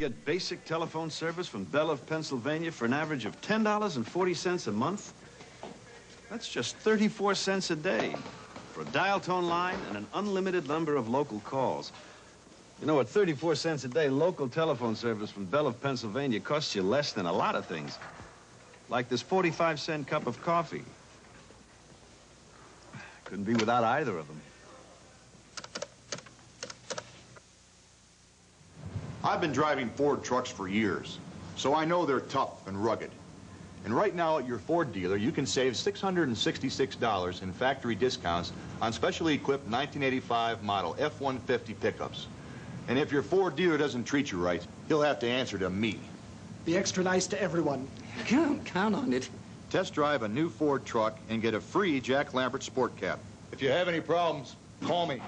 Get basic telephone service from Bell of Pennsylvania for an average of $10.40 a month. That's just 34 cents a day for a dial tone line and an unlimited number of local calls. You know, at 34 cents a day, local telephone service from Bell of Pennsylvania costs you less than a lot of things. Like this 45-cent cup of coffee. Couldn't be without either of them. I've been driving Ford trucks for years, so I know they're tough and rugged. And right now at your Ford dealer, you can save $666 in factory discounts on specially equipped 1985 model F-150 pickups. And if your Ford dealer doesn't treat you right, he'll have to answer to me. Be extra nice to everyone. Count on it. Test drive a new Ford truck and get a free Jack Lambert sport cap. If you have any problems, call me.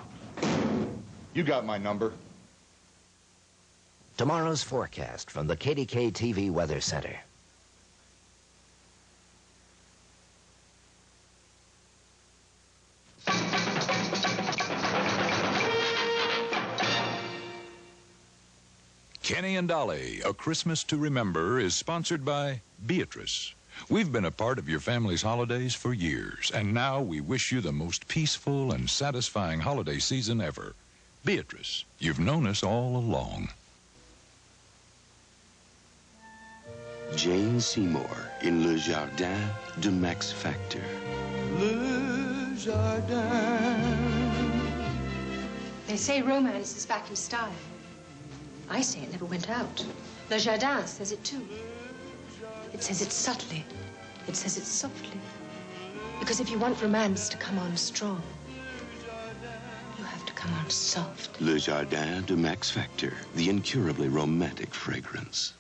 You got my number. Tomorrow's forecast from the KDKA-TV Weather Center. Kenny and Dolly, A Christmas to Remember, is sponsored by Beatrice. We've been a part of your family's holidays for years, and now we wish you the most peaceful and satisfying holiday season ever. Beatrice, you've known us all along. Jane Seymour in Le Jardin de Max Factor. Le Jardin. They say romance is back in style. I say it never went out. Le Jardin says it too. It says it subtly. It says it softly. Because if you want romance to come on strong, you have to come on soft. Le Jardin de Max Factor, the incurably romantic fragrance.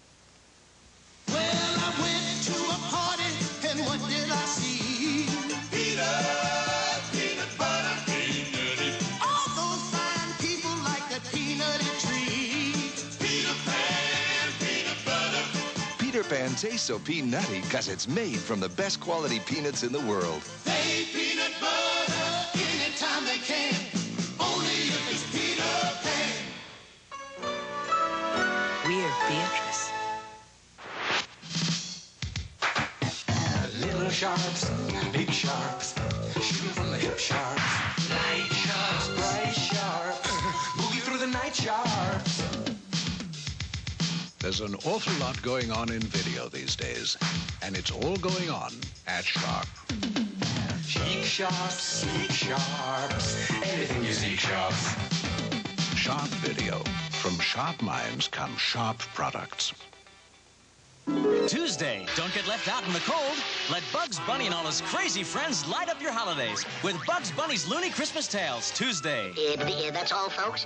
Well, I went to a party, and what did I see? Peanut butter, peanutty. All those fine people like the peanutty tree. Peter Pan, peanut butter. Peter Pan tastes so peanutty because it's made from the best quality peanuts in the world. They peanut butter anytime they can. Only if it's Peter Pan. We're Beatrice. Little sharps, big sharps, shooting from the hip sharps. Light sharps, bright sharps, boogie through the night sharps. There's an awful lot going on in video these days, and it's all going on at Sharp. Chic sharps, sneak sharps, anything you seek sharps. Sharp Video. From sharp minds come sharp products. Tuesday, don't get left out in the cold. Let Bugs Bunny and all his crazy friends light up your holidays with Bugs Bunny's Looney Christmas Tales, Tuesday. That's all, folks.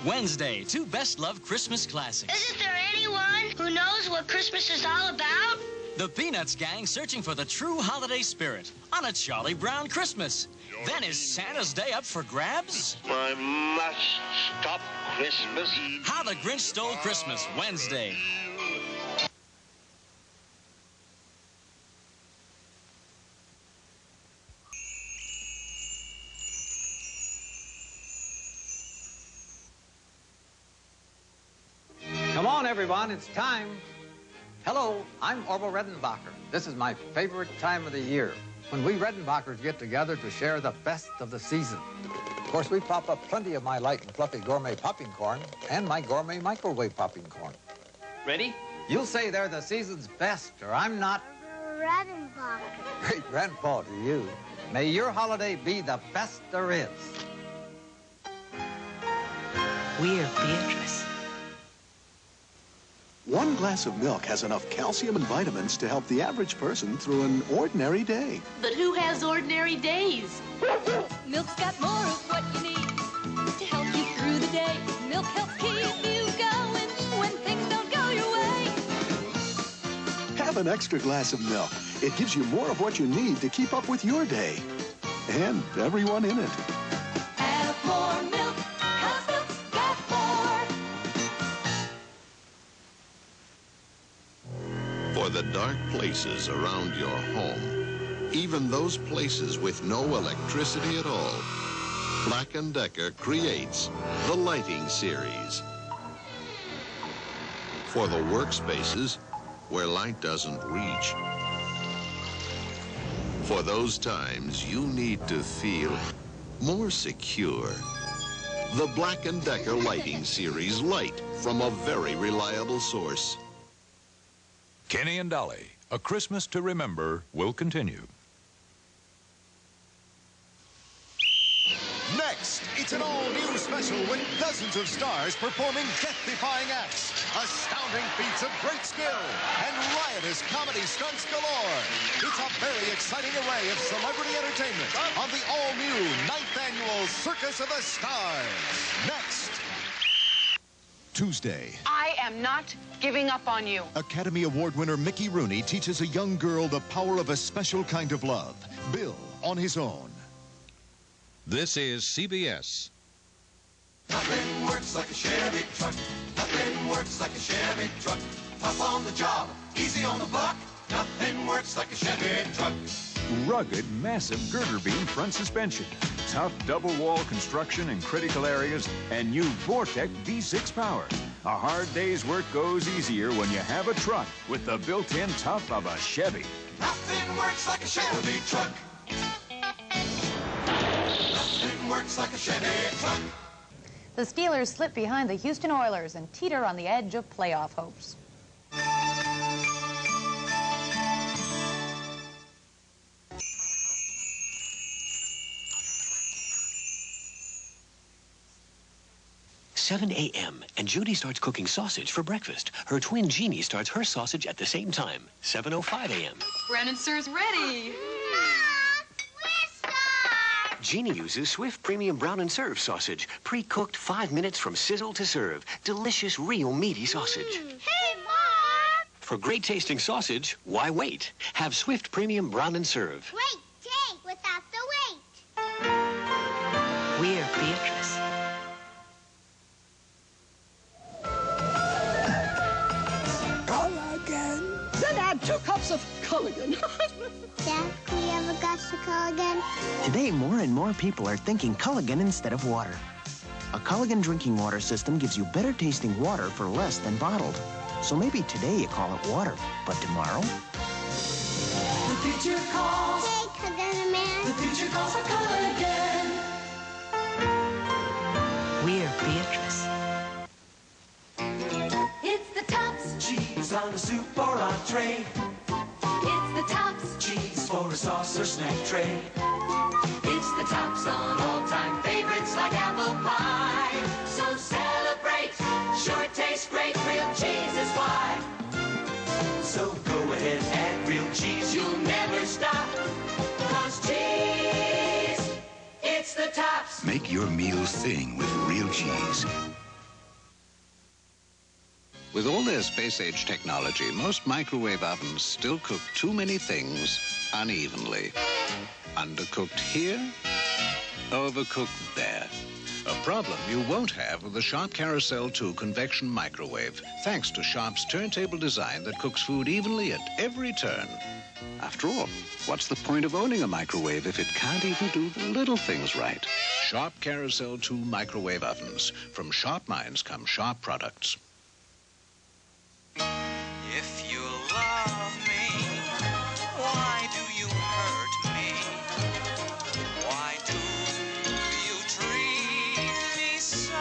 Wednesday, 2 best-loved Christmas classics. Isn't there anyone who knows what Christmas is all about? The Peanuts gang searching for the true holiday spirit on a Charlie Brown Christmas. Then is Santa's Day up for grabs? I must stop Christmas. How the Grinch Stole Christmas, Wednesday. Come on, everyone, it's time. Hello, I'm Orville Redenbacher. This is my favorite time of the year, when we Redenbachers get together to share the best of the season. Of course, we pop up plenty of my light and fluffy gourmet popping corn and my gourmet microwave popping corn. Ready? You'll say they're the season's best, or I'm not Redenbacher. great grandpa to you. May your holiday be the best there is. We're Beatrice. One glass of milk has enough calcium and vitamins to help the average person through an ordinary day. But who has ordinary days? Milk's got more of what you need to help you through the day. Milk helps keep you going when things don't go your way. Have an extra glass of milk. It gives you more of what you need to keep up with your day. And everyone in it. Have more milk, 'cause milk's got more. For the dark places around your home, even those places with no electricity at all, Black & Decker creates the Lighting Series. For the workspaces where light doesn't reach. For those times you need to feel more secure. The Black & Decker Lighting Series Light from a very reliable source. Kenny and Dolly, A Christmas to Remember, will continue. Next, it's an all-new special with dozens of stars performing death-defying acts, astounding feats of great skill, and riotous comedy stunts galore. It's a very exciting array of celebrity entertainment on the all-new 9th Annual Circus of the Stars. Next. Tuesday. I am not giving up on you. Academy Award winner Mickey Rooney teaches a young girl the power of a special kind of love. Bill on his own. This is CBS. Nothing works like a Chevy truck. Nothing works like a Chevy truck. Tough on the job, easy on the buck. Nothing works like a Chevy truck. Rugged, massive girder beam front suspension. Tough double wall construction in critical areas. And new Vortec V6 power. A hard day's work goes easier when you have a truck with the built-in tough of a Chevy. Nothing works like a Chevy truck. Nothing works like a Chevy truck. The Steelers slip behind the Houston Oilers and teeter on the edge of playoff hopes. "7 a.m. and Judy starts cooking sausage for breakfast. Her twin Jeannie starts her sausage at the same time. 7:05 a.m. Brennan Sir's ready. Jeannie uses Swift Premium Brown and Serve sausage, pre-cooked 5 minutes from sizzle to serve. Delicious, real meaty sausage. Hey, Mom! For great tasting sausage, why wait? Have Swift Premium Brown and Serve. Wait, take without the wait. We're Beatrice. Culligan. Then add 2 cups of Culligan. Dad, can we have a glass of Culligan? Today, more and more people are thinking Culligan instead of water. A Culligan drinking water system gives you better tasting water for less than bottled. So maybe today you call it water, but tomorrow? The future calls. Hey, Culligan man. The future calls for Culligan. We're Beatrice. It's the tops. Cheese on a soup or entree. It's the tops. Cheese for a sauce or snack tray. It's the tops on all-time favorites like apple pie. So celebrate. Sure tastes great. Real cheese is why. So go ahead, add real cheese. You'll never stop. 'Cause cheese, it's the tops. Make your meals sing with real cheese. With all their space-age technology, most microwave ovens still cook too many things unevenly. Undercooked here, overcooked there. A problem you won't have with the Sharp Carousel 2 convection microwave, thanks to Sharp's turntable design that cooks food evenly at every turn. After all, what's the point of owning a microwave if it can't even do the little things right? Sharp Carousel 2 microwave ovens. From sharp minds come sharp products. If you love me, why do you hurt me? Why do you treat me so?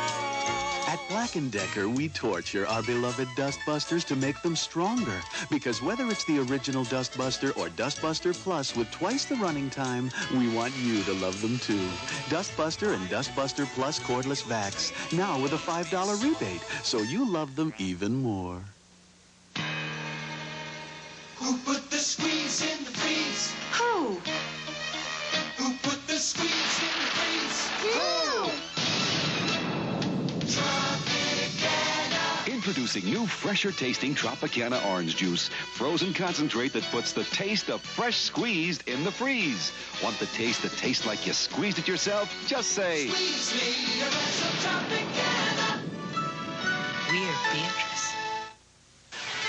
At Black & Decker, we torture our beloved Dustbusters to make them stronger. Because whether it's the original Dustbuster or Dustbuster Plus with twice the running time, we want you to love them too. Dustbuster and Dustbuster Plus cordless vacs, now with a $5 rebate, so you love them even more. Who put the squeeze in the freeze? Who? Who put the squeeze in the freeze? Who? Tropicana. Introducing new, fresher tasting Tropicana orange juice. Frozen concentrate that puts the taste of fresh squeezed in the freeze. Want the taste that tastes like you squeezed it yourself? Just say... Squeeze me a glass of Tropicana. We're Beatrice.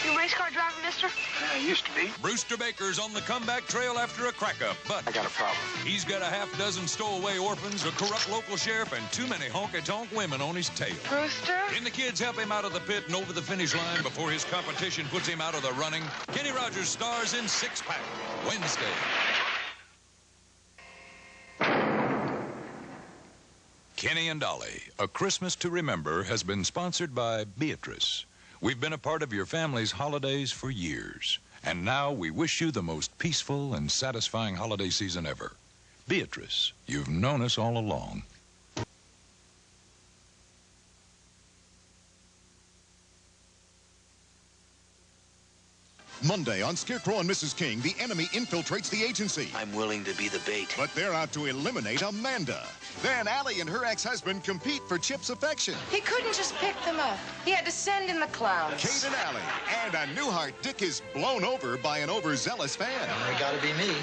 Your race car car driver, mister? I used to be. Brewster Baker's on the comeback trail after a crack-up, but I got a problem. he's got a half-dozen stowaway orphans, a corrupt local sheriff, and too many honky-tonk women on his tail. Brewster? Can the kids help him out of the pit and over the finish line before his competition puts him out of the running? Kenny Rogers stars in Six Pack, Wednesday. Kenny and Dolly, A Christmas to Remember, has been sponsored by Beatrice. We've been a part of your family's holidays for years, and now we wish you the most peaceful and satisfying holiday season ever. Beatrice, you've known us all along. Monday on Scarecrow and Mrs. King, the enemy infiltrates the agency. I'm willing to be the bait. But they're out to eliminate Amanda. Then Allie and her ex-husband compete for Chip's affection. He couldn't just pick them up. He had to send in the clowns. Kate and Allie. And a Newhart Dick is blown over by an overzealous fan. It gotta be me.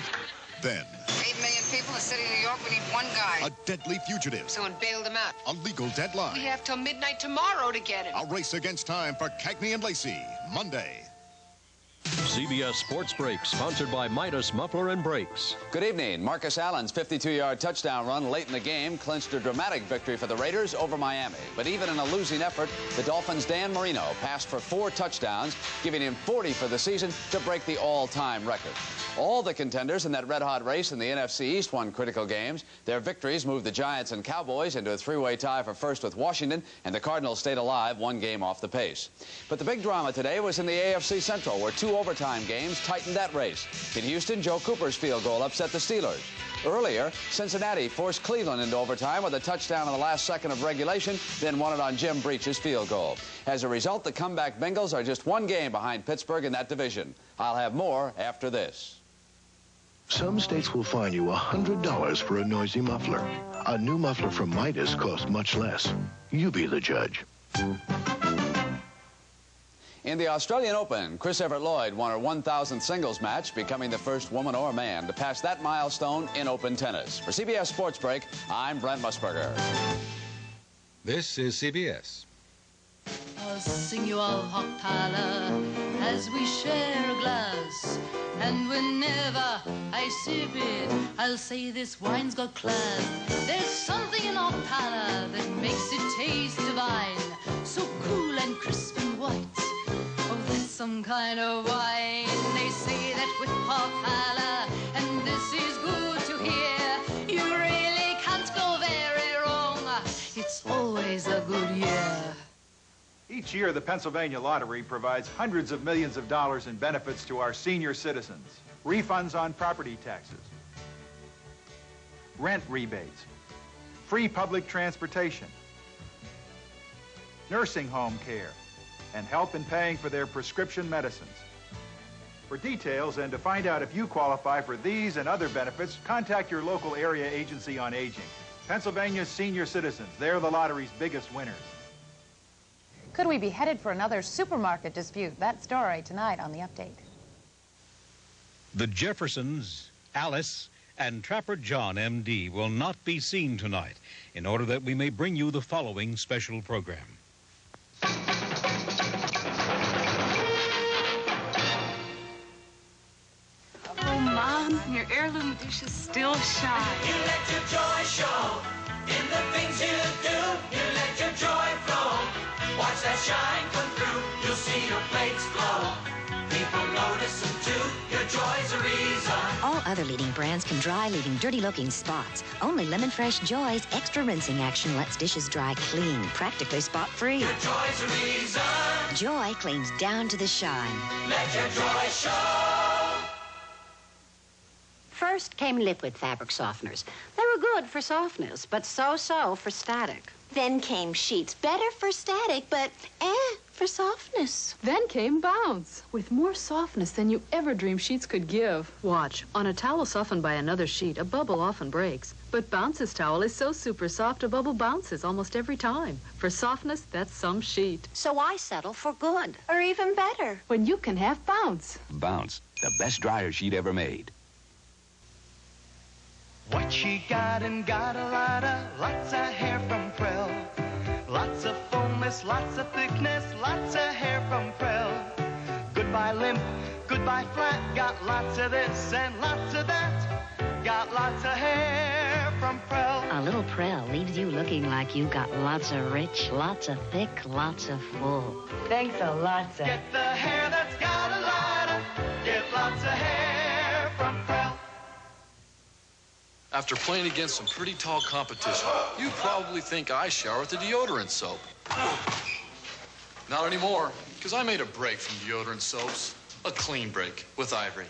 Then 8 million people in the city of New York. We need one guy. a deadly fugitive. Someone bailed him out. A legal deadline. We have till midnight tomorrow to get him. A race against time for Cagney and Lacey. Monday. CBS Sports Break, sponsored by Midas Muffler and Brakes. Good evening. Marcus Allen's 52-yard touchdown run late in the game clinched a dramatic victory for the Raiders over Miami. But even in a losing effort, the Dolphins' Dan Marino passed for 4 touchdowns, giving him 40 for the season to break the all-time record. All the contenders in that red-hot race in the NFC East won critical games. Their victories moved the Giants and Cowboys into a 3-way tie for first with Washington, and the Cardinals stayed alive 1 game off the pace. But the big drama today was in the AFC Central, where 2 overtime games tightened that race. In Houston, Joe Cooper's field goal upset the Steelers. Earlier, Cincinnati forced Cleveland into overtime with a touchdown in the last second of regulation, then won it on Jim Breach's field goal. As a result, the comeback Bengals are just 1 game behind Pittsburgh in that division. I'll have more after this. Some states will fine you $100 for a noisy muffler. A new muffler from Midas costs much less. You be the judge. In the Australian Open, Chris Evert-Lloyd won her 1,000th singles match, becoming the first woman or man to pass that milestone in Open tennis. For CBS Sports Break, I'm Brent Musburger. This is CBS. I'll sing you a hock parlor as we share a glass. And whenever I sip it, I'll say this wine's got class. There's something in hock parlor that makes it taste divine. So cool and crisp and white. Oh, that's some kind of wine. They say that with hock parlor, and this is good to hear, you really can't go very wrong. It's always a good year. Each year, the Pennsylvania Lottery provides hundreds of millions of dollars in benefits to our senior citizens. Refunds on property taxes, rent rebates, free public transportation, nursing home care, and help in paying for their prescription medicines. For details and to find out if you qualify for these and other benefits, contact your local area agency on aging. Pennsylvania's senior citizens, they're the lottery's biggest winners. Could we be headed for another supermarket dispute? That story tonight on The Update. The Jeffersons, Alice, and Trapper John, M.D., will not be seen tonight in order that we may bring you the following special program. Oh, Mom, your heirloom dish is still shine. You let your joy show in the things you do. You let your joy flow. Watch that shine come through. You'll see your plates glow. People notice them too. Your joy's a reason. All other leading brands can dry, leaving dirty-looking spots. Only Lemon Fresh Joy's extra rinsing action lets dishes dry clean, practically spot-free. Your joy's a reason. Joy cleans down to the shine. Let your joy show. First came liquid fabric softeners. They were good for softness, but so-so for static. Then came sheets, better for static, but for softness. Then came Bounce, with more softness than you ever dreamed sheets could give. Watch, on a towel softened by another sheet, a bubble often breaks. But Bounce's towel is so super soft, a bubble bounces almost every time. For softness, that's some sheet. So I settle for good, or even better. When you can have Bounce. Bounce, the best dryer sheet ever made. What she got and got a lot of, lots of hair from Prell. Lots of fullness, lots of thickness, lots of hair from Prell. Goodbye, by flat. Got lots of this and lots of that. Got lots of hair from Prell. A little Prell leaves you looking like you got lots of rich, lots of thick, lots of full. Thanks a lot, sir. Get the hair that's got a lot of. Get lots of hair from Prell. After playing against some pretty tall competition, you probably think I shower with the deodorant soap. Not anymore, because I made a break from deodorant soaps. A clean break with Ivory.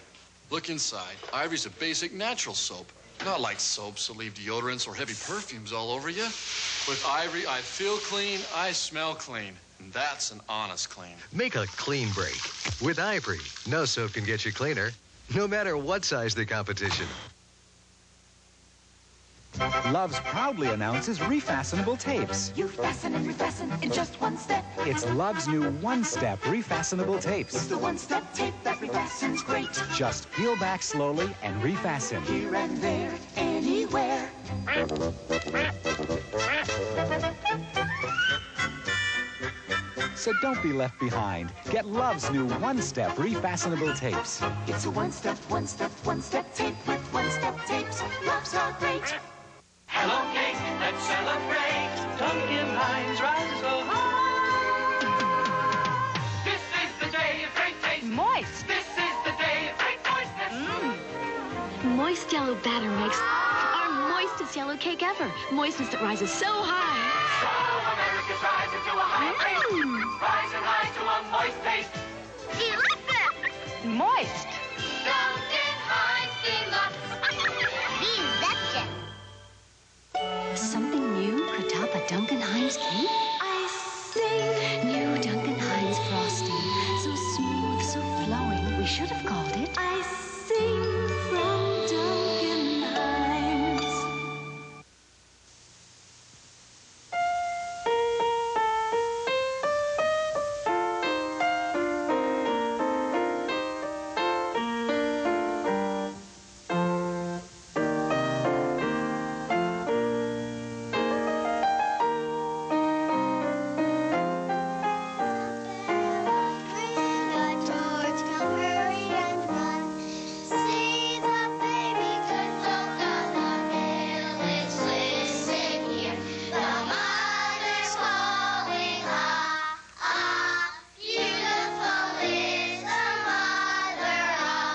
Look inside. Ivory's a basic natural soap. Not like soaps that leave deodorants or heavy perfumes all over you. With Ivory, I feel clean, I smell clean. And that's an honest clean. Make a clean break with Ivory. No soap can get you cleaner, no matter what size the competition. Love's proudly announces refastenable tapes. You fasten and refasten in just one step. It's Love's new one-step refastenable tapes. It's the one-step tape that refastens great. Just peel back slowly and refasten. Here and there, anywhere. So don't be left behind. Get Love's new one-step refastenable tapes. It's a one-step tape with one-step tapes. Loves are great. Hello, Kate, let's celebrate. Duncan Hines rises so high. This is the day of great taste. Moist. This is the day of great moistness. Moist yellow batter makes our moistest yellow cake ever. Moistness that rises so high. So America's rising to a high taste. Rising high to a moist taste. Delicious. Moist. Duncan Hines deluxe. Deception. Something new could top a Duncan Hines cake? I sing. New Duncan Hines frosting. So smooth, so flowing. We should have called it. I sing from Duncan Hines.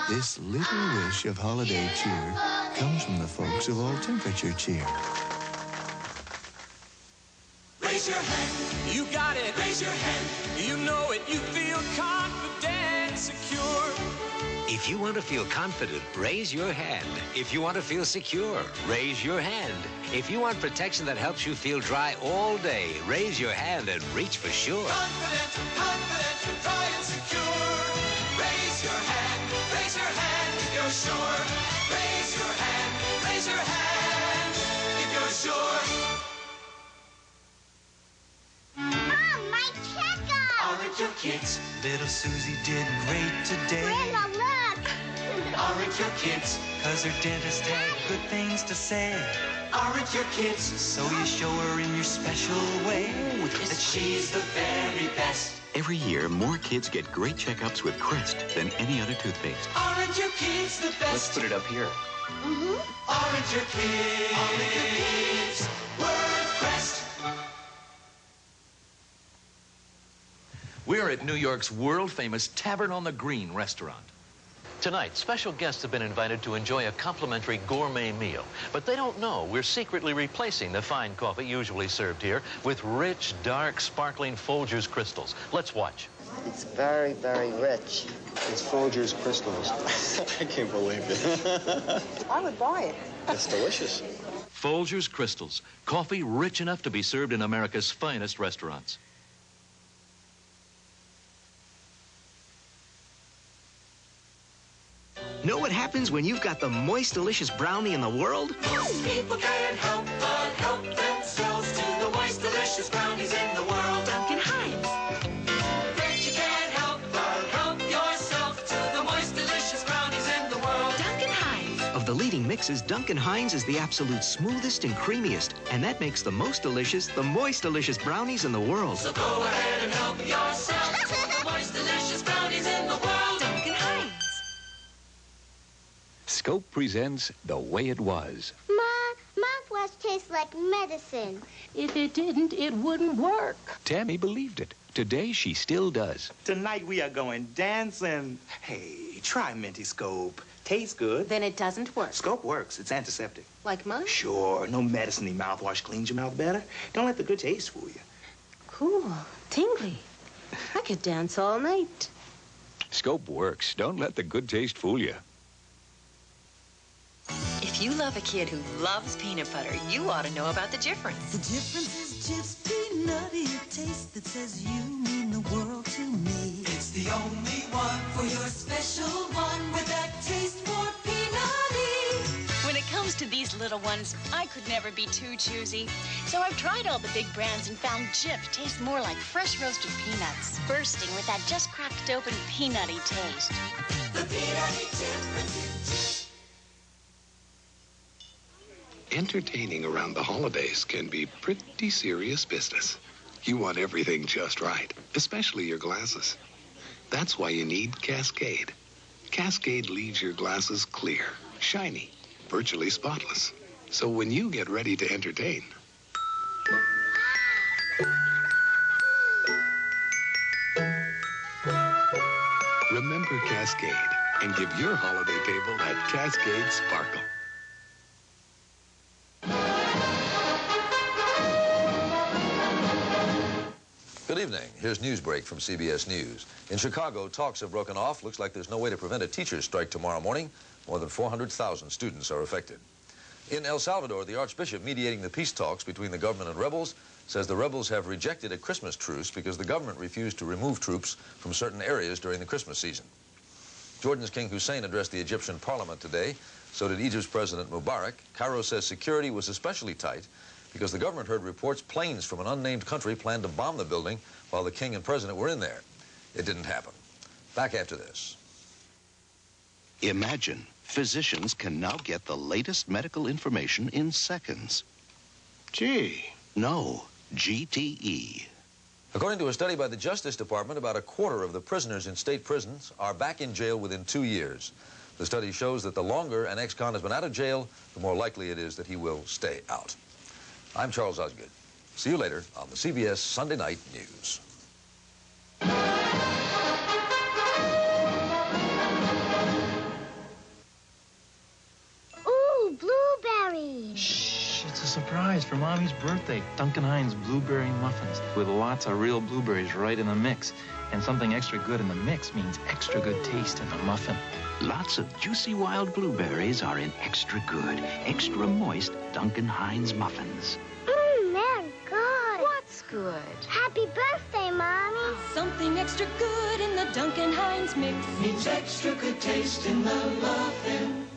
This little wish of holiday cheer comes from the folks of All Temperature Cheer. Raise your hand. You got it. Raise your hand. You know it. You feel confident, secure. If you want to feel confident, raise your hand. If you want to feel secure, raise your hand. If you want protection that helps you feel dry all day, raise your hand and reach for sure. Confident, dry and secure. Raise your hand if you're sure. Raise your hand if you're sure. Mom, my checkup! Aren't your kids? Little Susie did great today. Grandma, look! Aren't your kids? 'Cause her dentist had good things to say. Aren't your kids? So you show her in your special way that she's the very best. Every year, more kids get great checkups with Crest than any other toothpaste. Aren't your kids the best? Let's put it up here. Aren't your kids worth Crest? We're at New York's world-famous Tavern on the Green restaurant. Tonight, special guests have been invited to enjoy a complimentary gourmet meal. But they don't know we're secretly replacing the fine coffee usually served here with rich, dark, sparkling Folgers crystals. Let's watch. It's very, very rich. It's Folgers crystals. I can't believe it. I would buy it. It's delicious. Folgers crystals, coffee rich enough to be served in America's finest restaurants. Know what happens when you've got the moist, delicious brownie in the world? Most people can't help but help themselves to the moist, delicious brownies in the world. Duncan Hines. Bet you can't help but help yourself to the moist, delicious brownies in the world. Duncan Hines. Of the leading mixes, Duncan Hines is the absolute smoothest and creamiest, and that makes the most delicious, the moist, delicious brownies in the world. So go ahead and help yourself to the moist, delicious brownies in the world. Duncan Hines. Scope presents The Way It Was. Ma, mouthwash tastes like medicine. If it didn't, it wouldn't work. Tammy believed it. Today, she still does. Tonight we are going dancing. Hey, try Minty Scope. Tastes good. Then it doesn't work. Scope works. It's antiseptic. Like mine? Sure. No medicine-y mouthwash cleans your mouth better. Don't let the good taste fool you. Cool. Tingly. I could dance all night. Scope works. Don't let the good taste fool you. If you love a kid who loves peanut butter, you ought to know about the difference. The difference is Jif's peanutty taste that says you mean the world to me. It's the only one for your special one with that taste for peanutty. When it comes to these little ones, I could never be too choosy. So I've tried all the big brands and found Jif tastes more like fresh roasted peanuts, bursting with that just cracked open peanutty taste. The peanutty difference is Jif. Entertaining around the holidays can be pretty serious business. You want everything just right, especially your glasses. That's why you need Cascade. Cascade leaves your glasses clear, shiny, virtually spotless. So when you get ready to entertain, remember Cascade and give your holiday table that Cascade sparkle. Good evening. Here's Newsbreak from CBS News. In Chicago, talks have broken off. Looks like there's no way to prevent a teacher's strike tomorrow morning. More than 400,000 students are affected. In El Salvador, the Archbishop mediating the peace talks between the government and rebels says the rebels have rejected a Christmas truce because the government refused to remove troops from certain areas during the Christmas season. Jordan's King Hussein addressed the Egyptian parliament today. So did Egypt's President Mubarak. Cairo says security was especially tight because the government heard reports planes from an unnamed country planned to bomb the building while the king and president were in there. It didn't happen. Back after this. Imagine physicians can now get the latest medical information in seconds. Gee. No, GTE. According to a study by the Justice Department, about a quarter of the prisoners in state prisons are back in jail within 2 years. The study shows that the longer an ex-con has been out of jail, the more likely it is that he will stay out. I'm Charles Osgood. See you later on the CBS Sunday Night News. Ooh, blueberry. Shh, it's a surprise for Mommy's birthday. Duncan Hines blueberry muffins with lots of real blueberries right in the mix. And something extra good in the mix means extra good taste in the muffin. Lots of juicy wild blueberries are in extra good, extra moist Duncan Hines muffins. Man, good. What's good? Happy birthday, Mommy. Something extra good in the Duncan Hines mix. Means extra good taste in the muffin.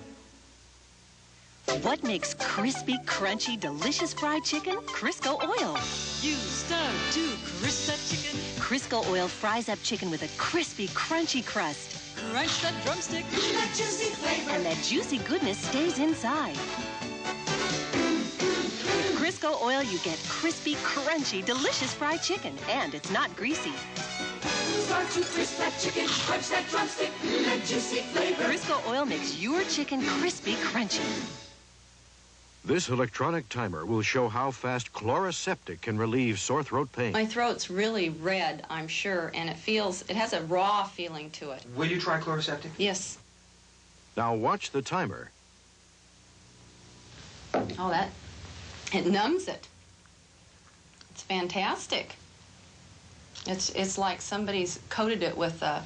What makes crispy, crunchy, delicious fried chicken? Crisco oil. You start to crisp that chicken. Crisco oil fries up chicken with a crispy, crunchy crust. Crunch that drumstick. That juicy flavor. And that juicy goodness stays inside. With Crisco oil, you get crispy, crunchy, delicious fried chicken. And it's not greasy. Start to crisp that chicken. Crunch that drumstick. That juicy flavor. Crisco oil makes your chicken crispy, crunchy. This electronic timer will show how fast Chloraseptic can relieve sore throat pain. My throat's really red, I'm sure, and it has a raw feeling to it. Will you try Chloraseptic? Yes. Now watch the timer. Oh, it numbs it. It's fantastic. It's like somebody's coated it with a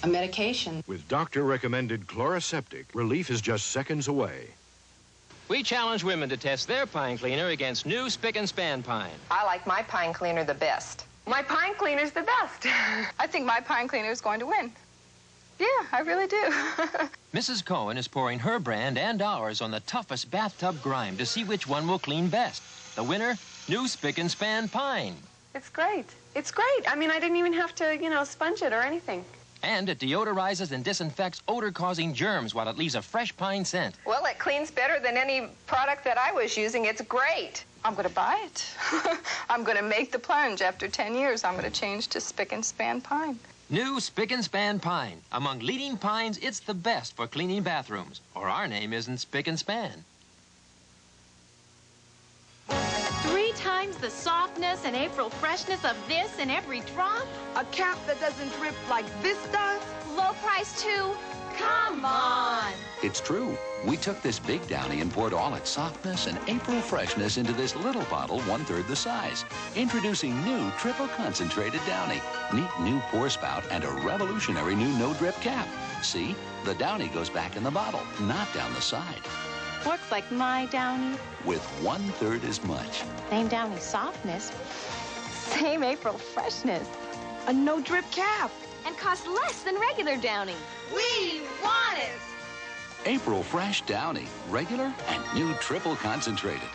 medication. With doctor-recommended Chloraseptic, relief is just seconds away. We challenge women to test their pine cleaner against new Spick and Span pine. I like my pine cleaner the best. My pine cleaner's the best. I think my pine cleaner is going to win. Yeah, I really do. Mrs. Cohen is pouring her brand and ours on the toughest bathtub grime to see which one will clean best. The winner, new Spick and Span pine. It's great. It's great. I mean, I didn't even have to, sponge it or anything. And it deodorizes and disinfects odor-causing germs while it leaves a fresh pine scent. Well, it cleans better than any product that I was using. It's great. I'm going to buy it. I'm going to make the plunge. After 10 years, I'm going to change to Spick and Span pine. New Spick and Span Pine. Among leading pines, it's the best for cleaning bathrooms. Or our name isn't Spick and Span. 3 times the softness and April freshness of this in every drop? A cap that doesn't drip like this does? Low price too? Come on! It's true. We took this big Downy and poured all its softness and April freshness into this little bottle 1/3 the size. Introducing new triple concentrated Downy. Neat new pour spout and a revolutionary new no-drip cap. See? The Downy goes back in the bottle, not down the side. Works like my Downy. With 1/3 as much. Same Downy softness. Same April freshness. A no-drip cap. And costs less than regular Downy. We want it! April Fresh Downy. Regular and new triple concentrated.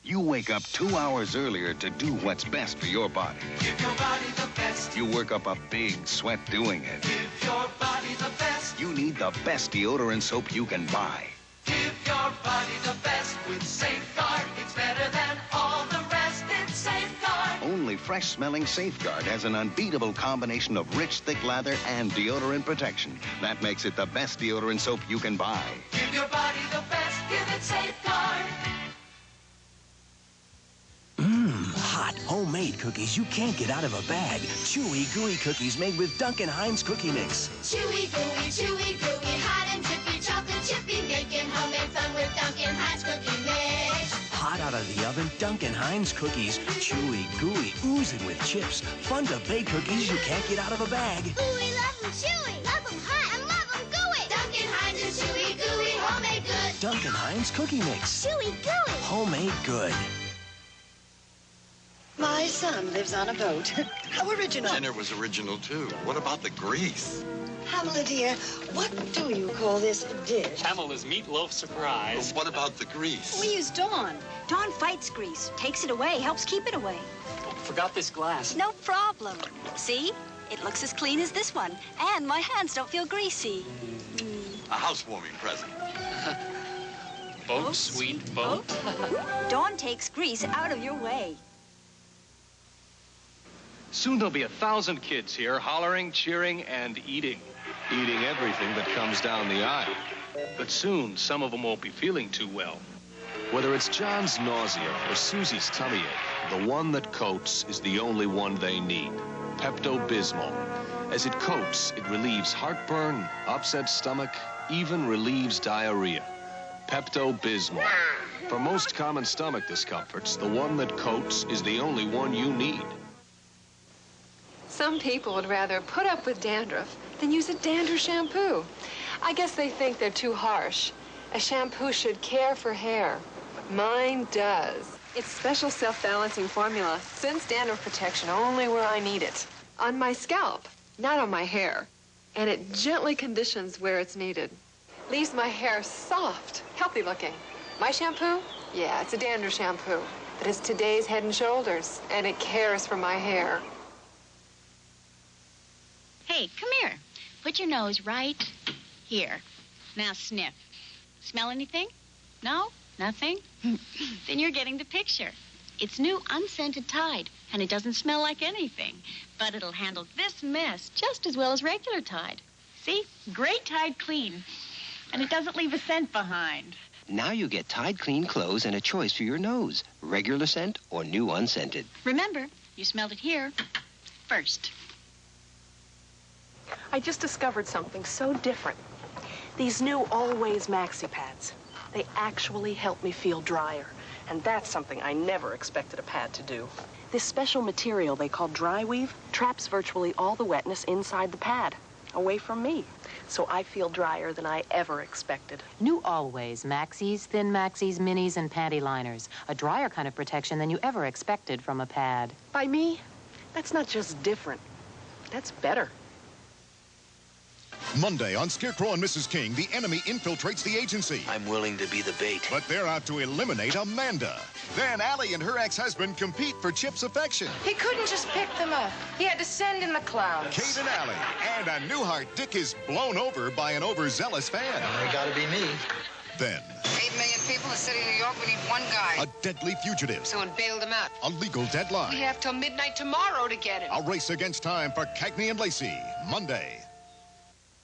You wake up 2 hours earlier to do what's best for your body. Give your body the best. You work up a big sweat doing it. Give your body the best. You need the best deodorant soap you can buy. Give your body the best with Safeguard. It's better than all the rest. It's Safeguard. Only fresh-smelling Safeguard has an unbeatable combination of rich, thick lather and deodorant protection. That makes it the best deodorant soap you can buy. Give your body the best. Give it Safeguard. Hot, homemade cookies you can't get out of a bag. Chewy, gooey cookies made with Duncan Hines Cookie Mix. Chewy, gooey, hot and drippy, chocolate chippy, making homemade fun with Duncan Hines Cookie Mix. Hot out of the oven, Duncan Hines cookies. Chewy, gooey, oozing with chips. Fun to bake cookies you can't get out of a bag. Ooh, love them chewy, love them hot, and love them gooey. Duncan Hines is chewy, gooey, homemade good. Duncan Hines Cookie Mix. Chewy, gooey. Homemade good. My son lives on a boat. How original. Dinner was original, too. What about the grease? Pamela, dear, what do you call this dish? Pamela's meatloaf surprise. What about the grease? We use Dawn. Dawn fights grease, takes it away, helps keep it away. Forgot this glass. No problem. See? It looks as clean as this one. And my hands don't feel greasy. A housewarming present. Boat, sweet boat. Dawn takes grease out of your way. Soon there'll be 1,000 kids here hollering, cheering, and eating. Eating everything that comes down the aisle. But soon, some of them won't be feeling too well. Whether it's John's nausea or Susie's tummy ache, the one that coats is the only one they need. Pepto-Bismol. As it coats, it relieves heartburn, upset stomach, even relieves diarrhea. Pepto-Bismol. For most common stomach discomforts, the one that coats is the only one you need. Some people would rather put up with dandruff than use a dandruff shampoo. I guess they think they're too harsh. A shampoo should care for hair. Mine does. It's special self-balancing formula. Sends dandruff protection only where I need it. On my scalp, not on my hair. And it gently conditions where it's needed. Leaves my hair soft, healthy looking. My shampoo? Yeah, it's a dandruff shampoo. But it's today's Head & Shoulders, and it cares for my hair. Hey, come here. Put your nose right here. Now sniff. Smell anything? No? Nothing? Then you're getting the picture. It's new unscented Tide, and it doesn't smell like anything. But it'll handle this mess just as well as regular Tide. See? Great Tide Clean. And it doesn't leave a scent behind. Now you get Tide Clean clothes and a choice for your nose. Regular scent or new unscented. Remember, you smelled it here first. I just discovered something so different. These new Always Maxi Pads. They actually help me feel drier. And that's something I never expected a pad to do. This special material they call dry weave traps virtually all the wetness inside the pad, away from me. So I feel drier than I ever expected. New Always Maxis, Thin Maxis, Minis, and Panty Liners. A drier kind of protection than you ever expected from a pad. By me, that's not just different. That's better. Monday on Scarecrow and Mrs. King, the enemy infiltrates the agency. I'm willing to be the bait. But they're out to eliminate Amanda. Then Allie and her ex-husband compete for Chip's affection. He couldn't just pick them up. He had to send in the clowns. Kate and Allie. And a Newhart Dick is blown over by an overzealous fan. They gotta be me. then. 8 million people in the city of New York. We need one guy. A deadly fugitive. Someone bailed him out. A legal deadline. We have till midnight tomorrow to get him. A race against time for Cagney and Lacey. Monday.